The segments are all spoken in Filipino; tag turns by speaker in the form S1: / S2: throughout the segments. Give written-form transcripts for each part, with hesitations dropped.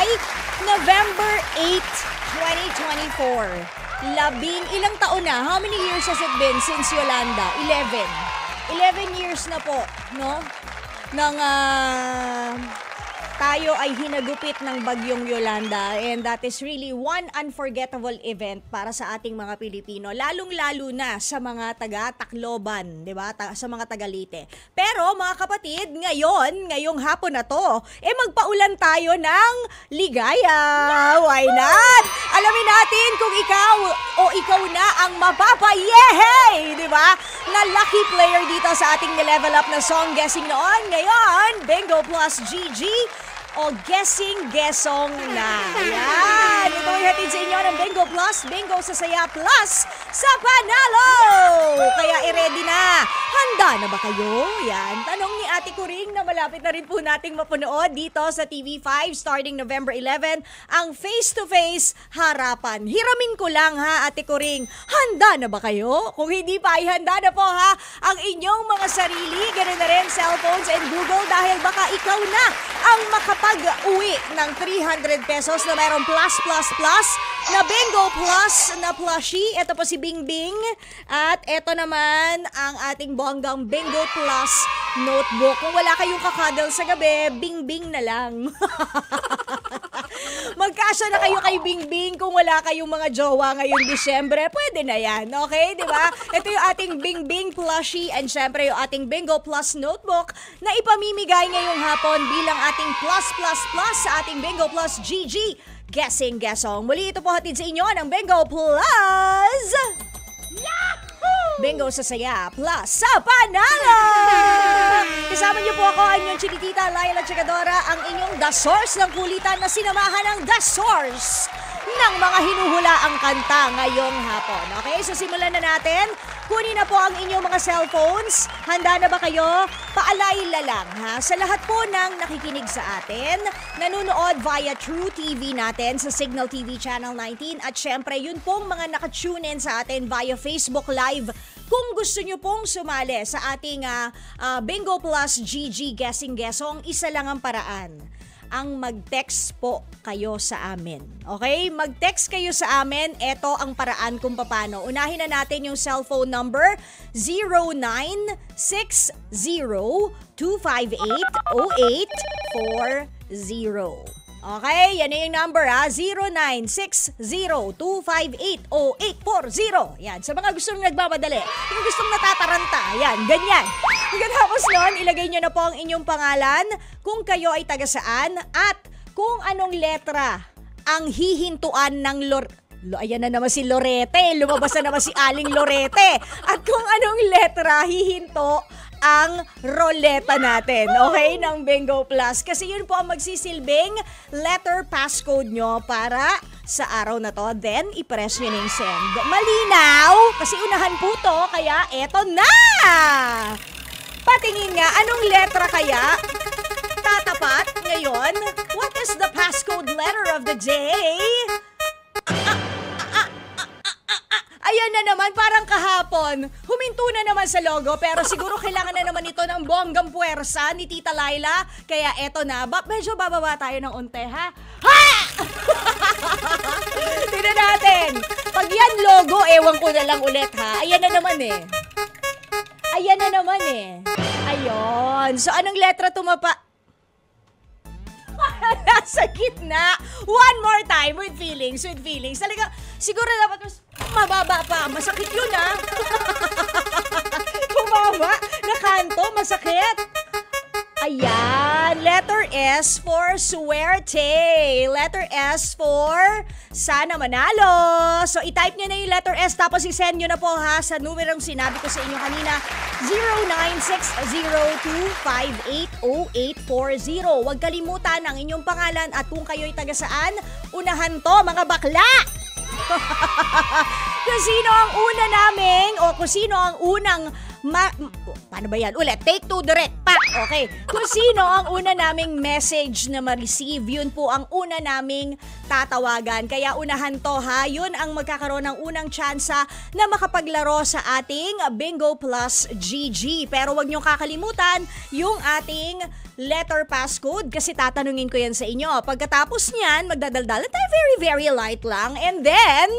S1: ay November 8, 2024. Ilang taon na? How many years has it been since Yolanda? 11 years na po, no? Nang tayo ay hinagupit ng bagyong Yolanda, and that is really one unforgettable event para sa ating mga Pilipino, lalong-lalo na sa mga taga-Tacloban, 'di ba? Sa mga taga Leyte. Pero mga kapatid, ngayong hapon na 'to, magpaulan tayo ng ligaya. Why not? Alamin natin kung ikaw na ang mapapayehey, 'di ba? Na lucky player dito sa ating level up na song guessing noon. Ngayon, Bingo Plus GG o Guessing-Guessong na. Yan! Ito ay hatid sa inyo ng Bingo Plus, Bingo sa Saya Plus sa Panalo! Kaya i-ready na. Handa na ba kayo? Yan. Tanong ni Ate Kuring na malapit na rin po nating mapunood dito sa TV5 starting November 11, ang face-to-face harapan. Hiramin ko lang ha, Ate Kuring. Handa na ba kayo? Kung hindi pa ay handa na po ha ang inyong mga sarili, ganoon na rin cellphones and Google, dahil baka ikaw na ang makapag-uwi ng 300 pesos na mayroong plus na Bingo Plus na plushie. Ito po si Bingbing. At ito naman ang ating bonggang Bingo Plus notebook. Kung wala kayong kakadal sa gabi, Bingbing na lang. Magkasya na kayo kay Bingbing kung wala kayong mga jowa ngayong Disyembre. Pwede na yan, okay? Diba? Ito yung ating Bingbing plushie and syempre yung ating Bingo Plus notebook na ipamimigay ngayong hapon bilang ating plus sa ating Bingo Plus GG Guessing-Guessong. Muli ito po hatid sa inyo ng Bingo Plus Bingo sa Saya Plus sa Panalo! Kasama niyo po ako, ang inyong chinikita Laila Chigadora, ang inyong The Source ng kulitan na sinamahan ng The Source ng mga hinuhula ang kanta ngayong hapon. Okay, so simulan na natin. Kunin na po ang inyong mga cellphones. Handa na ba kayo? Paalala lang ha, sa lahat po ng nakikinig sa atin, nanonood via True TV natin sa Signal TV Channel 19, at syempre yun pong mga nakatune in sa atin via Facebook Live. Kung gusto nyo pong sumali sa ating Bingo Plus GG Guessing-Guessong, isa lang ang paraan. Ang mag-text po kayo sa amin. Okay? Mag-text kayo sa amin. Ito ang paraan kung paano. Unahin na natin yung cellphone number 0960-258-0840. Okay? Yan na yung number ha. 0960-258-0840. Yan. Sa mga gustong nagmamadali. Yung gustong natataranta. Yan. Ganyan. Pagkatapos nun, ilagay nyo na po ang inyong pangalan, kung kayo ay taga saan, at kung anong letra ang hihintuan ng ayan na naman si Lorete. Lumabas na naman si Aling Lorete. At kung anong letra hihinto ang roleta natin, okay, ng Bingo Plus. Kasi yun po ang magsisilbing letter passcode nyo para sa araw na to. Then, i-press nyo na yung send. Malinaw? Kasi unahan po to, kaya eto na! Patingin nga, anong letra kaya tatapat ngayon? What is the passcode letter of the day? Ayan na naman, parang kahapon. Huminto na naman sa logo, pero siguro kailangan na naman ito ng bonggang puwersa ni Tita Laila. Kaya eto na, medyo bababa tayo ng unti, ha? Ha! Tignan natin. Pag yan logo, ewan ko na lang ulit, ha? Ayan na naman eh. Ayun. So, anong letra tumapa? Nasa gitna. One more time with feelings. Talaga, siguro dapat mas mababa pa. Masakit yun ha. Bumaba na kanto, masakit. Ayan, letter S for suwerte. Letter S for sana manalo. So, i-type nyo na yung letter S, tapos i-send nyo na po ha sa numerong sinabi ko sa inyo kanina, 0960-258-0840. Huwag kalimutan ang inyong pangalan at kung kayo'y taga saan, unahan to mga bakla. Kung sino ang una naming, o kung sino ang unang paano ba yan? Ulit, take 2 direct. Pa! Okay. Kung sino ang una naming message na ma-receive, yun po ang una naming tatawagan. Kaya unahan to ha, yun ang magkakaroon ng unang tsansa na makapaglaro sa ating Bingo Plus GG. Pero wag niyong kakalimutan yung ating letter passcode kasi tatanungin ko yan sa inyo. Pagkatapos niyan, magdadaldalan tayo very light lang. And then,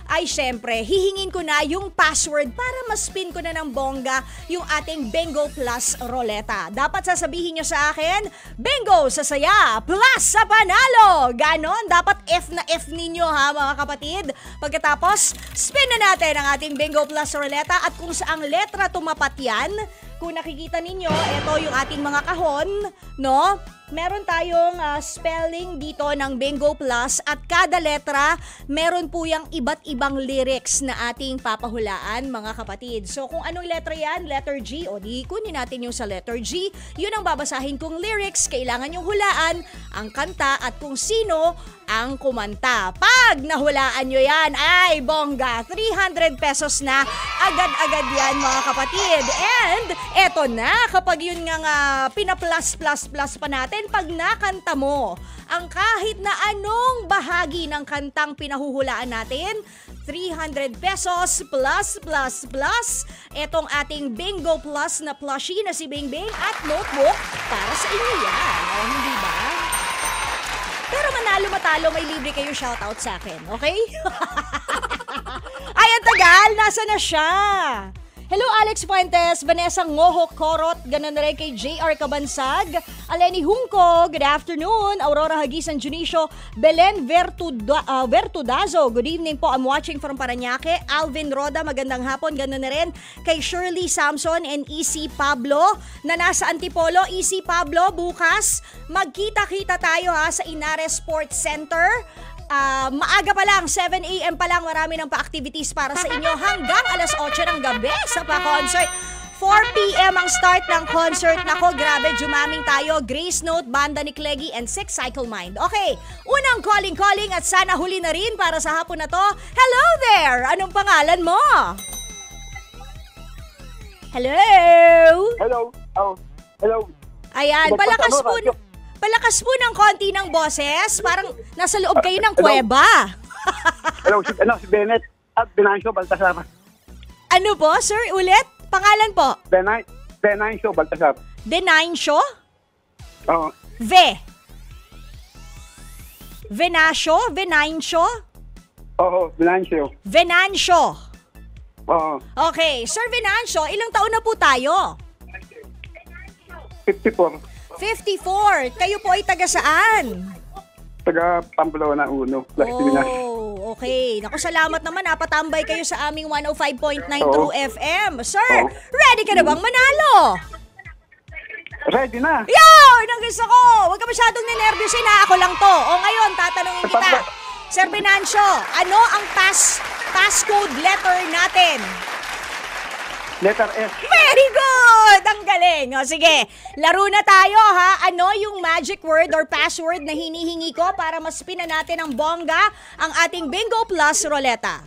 S1: ay syempre, hihingin ko na yung password para ma-spin ko na ng bongga yung ating Bingo Plus Roleta. Dapat sasabihin nyo sa akin, Bingo sa saya, plus sa panalo! Ganon, dapat F na F ninyo ha mga kapatid. Pagkatapos, spin na natin ang ating Bingo Plus Roleta at kung saang letra tumapat yan, kung nakikita ninyo, ito yung ating mga kahon, no? Meron tayong spelling dito ng Bingo Plus at kada letra, meron po yung iba't ibang lyrics na ating papahulaan, mga kapatid. So kung anong letra yan, letter G, o di kunin natin yung sa letter G, yun ang babasahin kong lyrics, kailangan yung hulaan ang kanta at kung sino ang kumanta. Pag nahulaan nyo yan, ay bongga, 300 pesos na agad-agad yan mga kapatid. And eto na, kapag yun nga pina-plus pa natin, pag nakanta mo ang kahit na anong bahagi ng kantang pinahuhulaan natin, 300 pesos plus etong ating Bingo Plus na plushie na si Bingbing at notebook para sa inyo yan. O, hindi ba? Pero manalo-matalo, may libre kayo shoutout sa akin, okay? Ay, ang tagal! Nasa na siya? Hello Alex Fuentes, Vanessa Ngoho Korot, ganun na rin kay JR Kabansag, Aleni Hungko, good afternoon, Aurora Hagisan Junicio, Belen Vertudazo, good evening po, I'm watching from Paranaque, Alvin Roda, magandang hapon, ganun na rin kay Shirley Samson and EC Pablo, na nasa Antipolo. EC Pablo, bukas, magkita-kita tayo ha sa Inares Sports Center. Maaga pa lang, 7 a.m. pa lang, marami ng pa-activities para sa inyo hanggang alas 8 ng gabi sa pa-concert. 4 p.m. ang start ng concert. Nako, grabe, jumaming tayo. Grace Note, Banda ni Cleggy, and Six Cycle Mind. Okay, unang calling at sana huli na rin para sa hapon na to. Hello there! Anong pangalan mo? Hello?
S2: Hello. Oh, hello.
S1: Ayan, palakas po ng konti ng boses. Parang nasa loob kayo ng kuweba.
S2: Hello, si Bennett at Benancio Baltasar.
S1: Ano po, sir? Ulit? Pangalan po?
S2: Benancio Baltasar.
S1: Denancio?
S2: Oo.
S1: Venancio?
S2: Oo, Benancio.
S1: Venancio.
S2: Oo.
S1: Okay, Sir Venancio, ilang taon na po tayo?
S2: 54.
S1: 54. Kayo po ay taga saan?
S2: Taga Pamplona 1, Las Pinas.
S1: Oh, okay. Naku, salamat naman. Napatambay kayo sa aming 105.9
S2: Oo.
S1: True FM. Sir,
S2: Oo.
S1: ready ka na bang manalo?
S2: Ready na.
S1: Yun! Ang gusto ko! Huwag ka masyadong ninervyusin ha. Ako lang to. O ngayon, tatanungin kita. Sir Venancio, ano ang passcode letter natin?
S2: Letter S.
S1: Very good! Ang galing! O sige, laro na tayo ha. Ano yung magic word or password na hinihingi ko para maspina natin ng bongga ang ating Bingo Plus Roleta?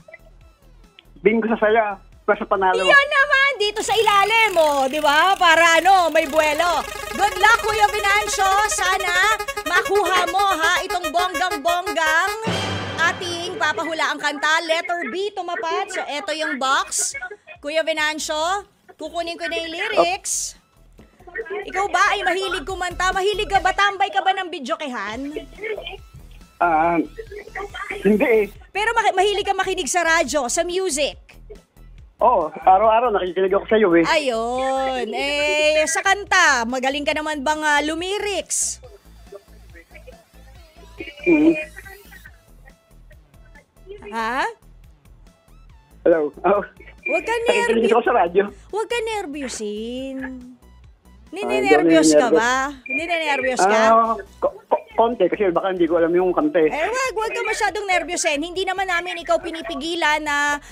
S2: Bingo sa saya. Plus sa panalo.
S1: Yan naman, dito sa ilalim mo, di ba? Para may buwelo. Good luck, Kuya Venancio. Sana makuha mo ha itong bonggang-bonggang ating papahula ang kanta. Letter B tumapat. So, eto yung box. Kuya Venancio, kukunin ko na yung lyrics. Ikaw ba ay mahilig kumanta? Mahilig ka ba? Tambay ka ba ng bidyokehan?
S2: Hindi eh.
S1: Pero mahilig ka makinig sa radyo, sa music.
S2: Oo, araw-araw nakikinig ako sa iyo eh.
S1: Ayun. Sa kanta, magaling ka naman bang lumirics? Ha?
S2: Hello. Oh.
S1: Huwag ka
S2: Nakikinig ako sa radyo.
S1: Huwag ka nervyusin. Ninenervyos ka ba? Ninenervyos ka?
S2: Konti kasi baka hindi ko alam yung kanta eh.
S1: Huwag ka masyadong nervyusin. Hindi naman namin ikaw pinipigilan na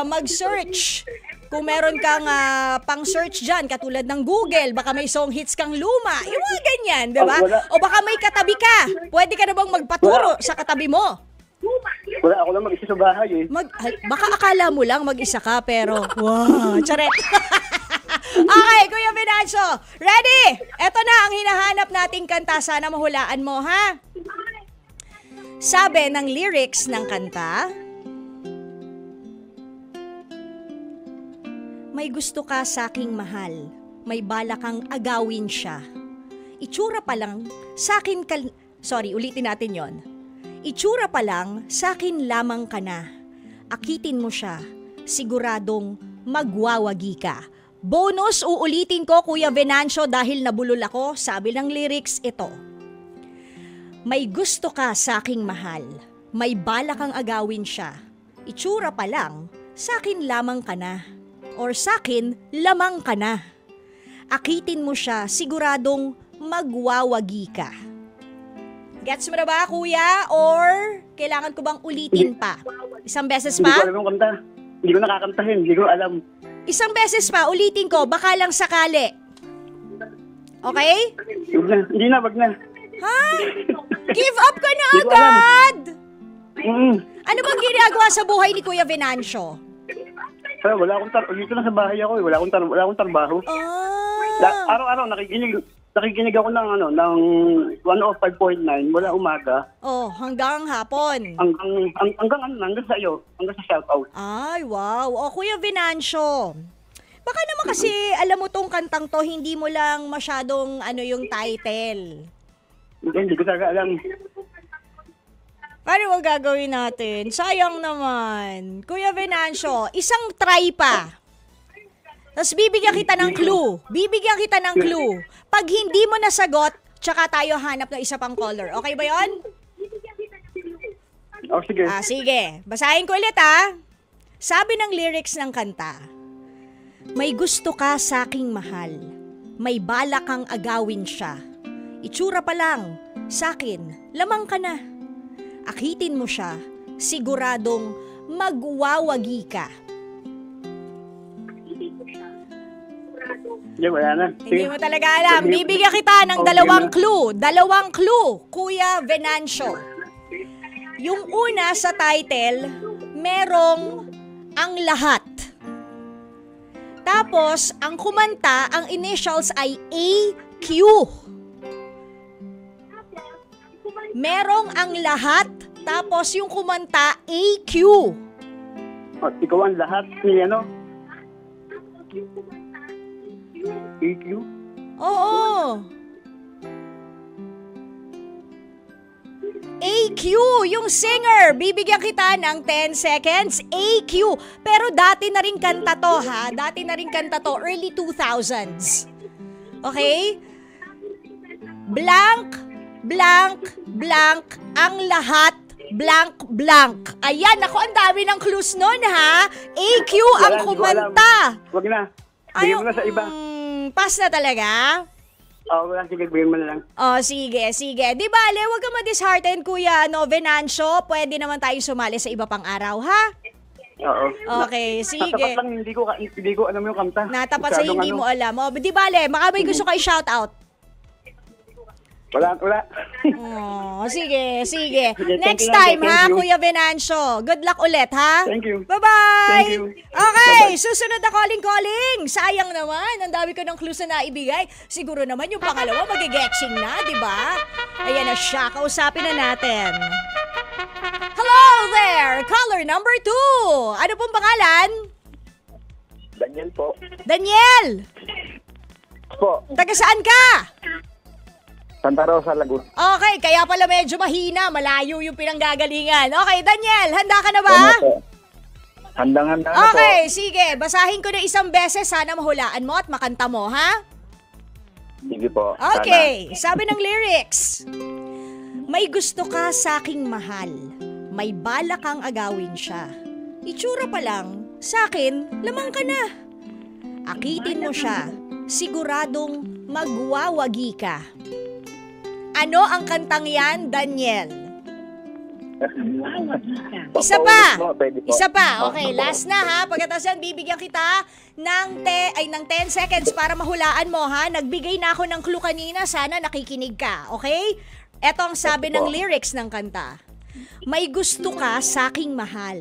S1: mag-search. Kung meron kang pang-search dyan, katulad ng Google, baka may song hits kang luma. Yung mga ganyan, di ba? O baka may katabi ka. Pwede ka na bang magpaturo sa katabi mo?
S2: Wala, ako lang mag-isa sa bahay eh.
S1: Baka akala mo lang mag-isa ka, pero wow, charet. Okay, Kuya Venancio, ready? Ito na ang hinahanap nating kanta. Sana mahulaan mo, ha? Sabi ng lyrics ng kanta, may gusto ka saking mahal, may bala kang agawin siya. Itsura pa lang, sakin ka... Sorry, ulitin natin yon. Itsura pa lang, sakin lamang ka na. Akitin mo siya, siguradong magwawagi ka. Bonus, uulitin ko, Kuya Venancio, dahil nabulol ako. Sabi ng lyrics ito. May gusto ka saking mahal, may bala kang agawin siya. Itsura pa lang, sakin lamang ka na. Or sakin, lamang ka na. Akitin mo siya, siguradong magwawagi ka. Gets mo na ba, Kuya? Or kailangan ko bang ulitin pa? Isang beses
S2: Hindi ko
S1: pa?
S2: alam yung kanta. Hindi ko nakakantahin. Hindi ko alam.
S1: Isang beses pa, ulitin ko, baka lang sakali. Okay?
S2: Wag na. Hindi na, wag na.
S1: Ha? Give up ka na
S2: Hindi ko alam.
S1: agad!
S2: Mm.
S1: Ano bang ginagawa sa buhay ni Kuya Venancio?
S2: Wala akong dito lang sa bahay ako eh. Wala akong trabaho.
S1: Ah,
S2: Araw-araw nakikinig ako ng 105.9 mula umaga
S1: hanggang hapon.
S2: hanggang sa iyo, hanggang sa shoutout.
S1: Ay, wow. O, Kuya Venancio, baka naman kasi alam mo tong kantang to, hindi mo lang masyadong yung title.
S2: Hindi ko talaga alam.
S1: Paano ba gagawin natin? Sayang naman. Kuya Venancio, isang try pa. Tapos bibigyan kita ng clue. Bibigyan kita ng clue. Pag hindi mo nasagot, tsaka tayo hanap ng isa pang caller. Okay ba yon?
S2: Sige.
S1: Sige. Basahin ko ulit, ha? Sabi ng lyrics ng kanta, may gusto ka saking mahal, may bala kang agawin siya. Itsura pa lang, sakin, lamang ka na. Akitin mo siya, siguradong magwawagi ka.
S2: Hindi, wala na.
S1: Hindi mo talaga alam. Bibigyan kita ng dalawang clue. Dalawang clue, Kuya Venancio. Yung una sa title, merong ang lahat. Tapos, ang kumanta, ang initials ay AQ. Merong ang lahat, tapos yung kumanta, AQ.
S2: Ikaw ang lahat ni EQ?
S1: Oo. AQ, yung singer. Bibigyan kita ng 10 seconds. AQ. Pero dati na rin kanta to, ha? Dati na rin kanta to, early 2000s. Okay? Blank, blank, blank, ang lahat, blank, blank. Ayan, ako, ang dami ng clues nun, ha? AQ ang kumanta.
S2: Wag na. Bigyan mo na sa iba.
S1: Pass na talaga?
S2: Wala. Sige, bigyan mo na lang.
S1: Sige, sige. Di bale, huwag ka ma-dishearten, Kuya Venancio. Pwede naman tayo sumali sa iba pang araw, ha?
S2: Oo.
S1: Okay, sige.
S2: Natapat lang, hindi ko alam yung kanta.
S1: Natapat sa hindi mo alam. Di bale, baka may gusto kayo shoutout.
S2: Wala.
S1: Sige, sige.
S2: Sige,
S1: Next
S2: thank
S1: time,
S2: you.
S1: ha, Kuya Venancio. Good luck ulit, ha?
S2: Thank you.
S1: Bye-bye!
S2: Thank you.
S1: Okay,
S2: Bye-bye.
S1: susunod na calling. Sayang naman, ang dami ko ng clues na naibigay. Siguro naman yung pangalawa magigetching na, di ba? Ayan na siya, kausapin na natin. Hello there! Caller number 2. Ano pong pangalan?
S2: Daniel po.
S1: Daniel!
S2: Po.
S1: Taga saan ka?
S2: Santa Rosa, Laguna.
S1: Okay, kaya pala medyo mahina, malayo yung pinanggagalingan. Okay, Daniel, handa ka na ba?
S2: Handang-handa na po.
S1: Okay, sige. Basahin ko na isang beses. Sana mahulaan mo at makanta mo, ha?
S2: Sige po.
S1: Okay, sabi ng lyrics. May gusto ka saking mahal. May bala kang agawin siya. Itsura pa lang, sakin, lamang ka na. Akitin mo siya. Siguradong magwawagi ka. Ano ang kantang yan, Daniel? Isa pa. Isa pa. Okay, last na, ha. Pagkatapos yan, bibigyan kita ng 10 seconds para mahulaan mo, ha. Nagbigay na ako ng clue kanina. Sana nakikinig ka. Okay? Ito ang sabi ng lyrics ng kanta. May gusto ka saking mahal.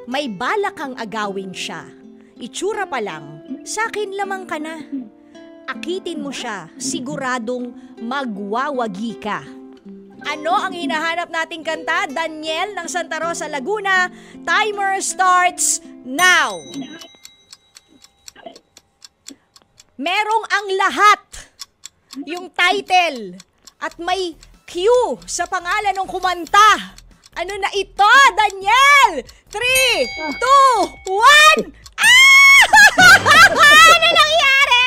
S1: May bala kang agawin siya. Itsura pa lang, sakin lamang ka na. Akitin mo siya, siguradong magwawagi ka. Ano ang hinahanap nating kanta? Daniel ng Santa Rosa, Laguna. Timer starts now. Merong ang lahat, yung title, at may cue sa pangalan ng kumanta. Ano na ito, Daniel? 3, 2, 1! Ah! Ano nangyari?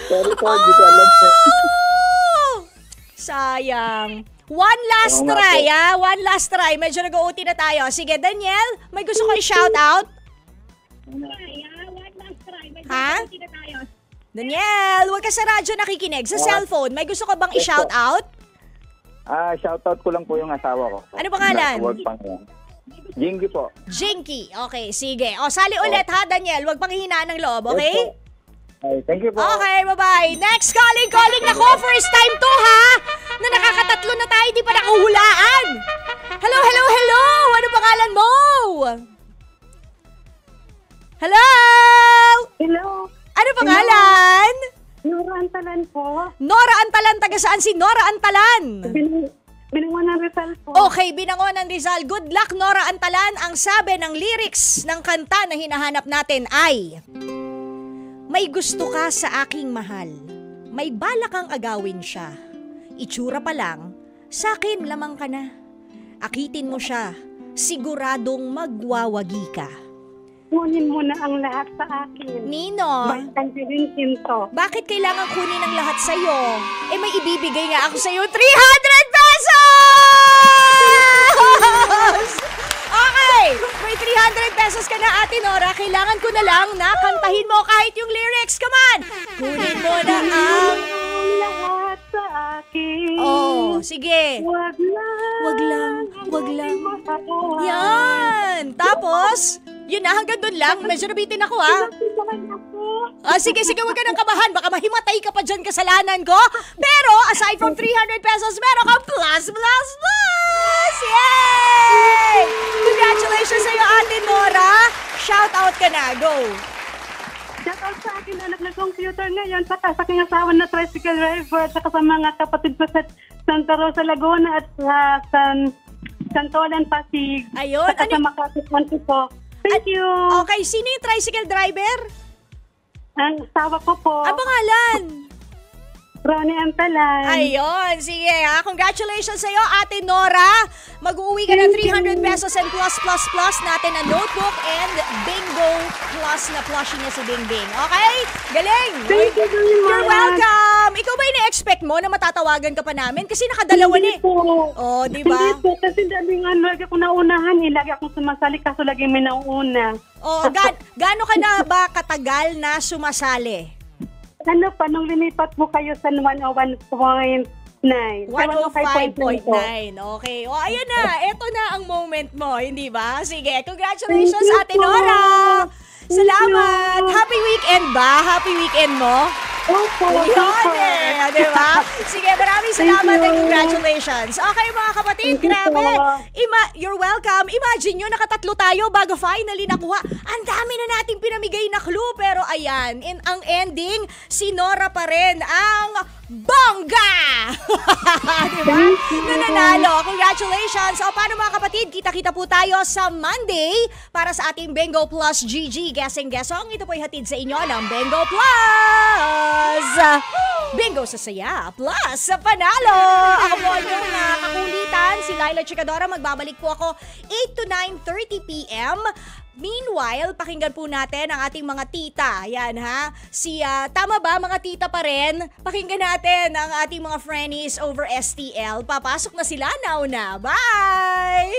S2: Sorry po, hindi ko alam po.
S1: Sayang. One last try, ah. One last try. Medyo nag-OT na tayo. Sige, Daniel, may gusto ko i-shout out? Ha? Daniel, huwag ka sa radyo nakikinig. Sa cellphone, may gusto ka bang i-shout out?
S2: Shoutout ko lang po yung asawa ko.
S1: Ano pangalan?
S2: Work pang yan. Jingy po.
S1: Jinky. Okay, sige. O, sali ulit ha, Daniel. Huwag pang hihinaan ng loob, okay?
S2: Yes, po. Ay, thank you po.
S1: Okay, bye-bye. Next calling na ko. First time to, ha? Na nakakatatlo na tayo, di pa nakahulaan. Hello, hello, hello! Ano pangalan mo? Hello?
S3: Hello,
S1: Ano pangalan?
S3: Nora Antalan po.
S1: Nora Antalan. Taga saan si Nora Antalan?
S3: Binungan ng Rizal po.
S1: Okay, Binangon ng Rizal. Good luck, Nora Antalan. Ang sabi ng lyrics ng kanta na hinahanap natin ay: may gusto ka sa aking mahal, may balak kang agawin siya. Itsura pa lang, sa akin lamang ka na. Akitin mo siya, siguradong magwawagi ka.
S3: Kunin mo na ang lahat sa akin.
S1: Nino,
S3: Bastang pinto.
S1: bakit kailangan kunin ang lahat sa'yo? Eh may ibibigay nga ako sa'yo, 300 pesos! Okay, may 300 pesos ka na, Ate Nora. Kailangan ko na lang na kantahin mo kahit yung lyrics. Come on! Kunin mo na ang...
S3: Lahat sa akin.
S1: Oh, sige.
S3: Wag lang.
S1: Wag lang, wag lang.
S3: Mahal.
S1: Yan! Tapos, yun na, hanggang doon lang. Medyo nabitin ako, ha?
S3: Pinagsisahan ako.
S1: Sige, wag ka nang kabahan. Baka mahimatay ka pa dyan kasalanan ko. Pero, aside from 300 pesos, meron kang plus! Yay! Congratulations sa'yo, Ate Nora. Shout out ka na. Go.
S3: Shout out sa akin anak na computer ngayon, saka sa aking asawa na tricycle driver, saka sa mga kapatid ko sa Santa Rosa, Laguna at sa Santolan, Pasig.
S1: Ayun,
S3: Saka sa
S1: ano-
S3: Makati, Ponte po. Thank you.
S1: Okay, sino yung tricycle driver?
S3: Ang asawa ko po,
S1: Ang pangalan?
S3: Ronnie Antalan.
S1: Ayun, sige ha. Congratulations sa'yo, Ate Nora. Mag-uwi ka ng 300 pesos and plus natin ang notebook and bingo plus na plushie niya si Bingbing. Okay? Galing!
S3: Thank you very much.
S1: You're welcome! Ikaw ba ina-expect mo na matatawagan ka pa namin? Kasi nakadalawa na
S3: Hindi
S1: eh.
S3: po.
S1: Oh, di ba?
S3: Hindi po, kasi daming lagi akong naunahan lagi akong sumasali, kaso lagi may nauuna.
S1: Oh, gaano ka na ba katagal na sumasali?
S3: Ano pa, nung linipat mo kayo sa 101.9.
S1: 105.9. Okay. O, ayan na. Ito na ang moment mo, hindi ba? Sige, congratulations,
S3: Thank you
S1: Ate
S3: po.
S1: Nora. Salamat.
S3: Thank you.
S1: Happy weekend ba? Happy weekend mo?
S3: Opo,
S1: Yun eh, di ba? Sige, maraming salamat and congratulations. Okay mga kapatid,
S3: Thank you
S1: grabe.
S3: po.
S1: You're welcome. Imagine nyo, nakatatlo tayo bago finally nakuha. Ang dami na nating pinamigay na clue. Pero ayan, ang ending, si Nora pa rin ang bongga! Di ba? Nananalo. Congratulations. O paano mga kapatid, kita-kita po tayo sa Monday para sa ating Bingo Plus GG Guessing Guessong. Ito po hatid sa inyo ng Bingo Plus. Bingo sa saya, plus sa panalo. Ako po yung kakulitan, si Laila Chikadora. Magbabalik po ako 8 to 9:30 p.m. Meanwhile, pakinggan po natin ang ating mga tita. Yan ha. Tama ba mga tita pa rin? Pakinggan natin ang ating mga friendies over STL. Papasok na sila now na. Bye!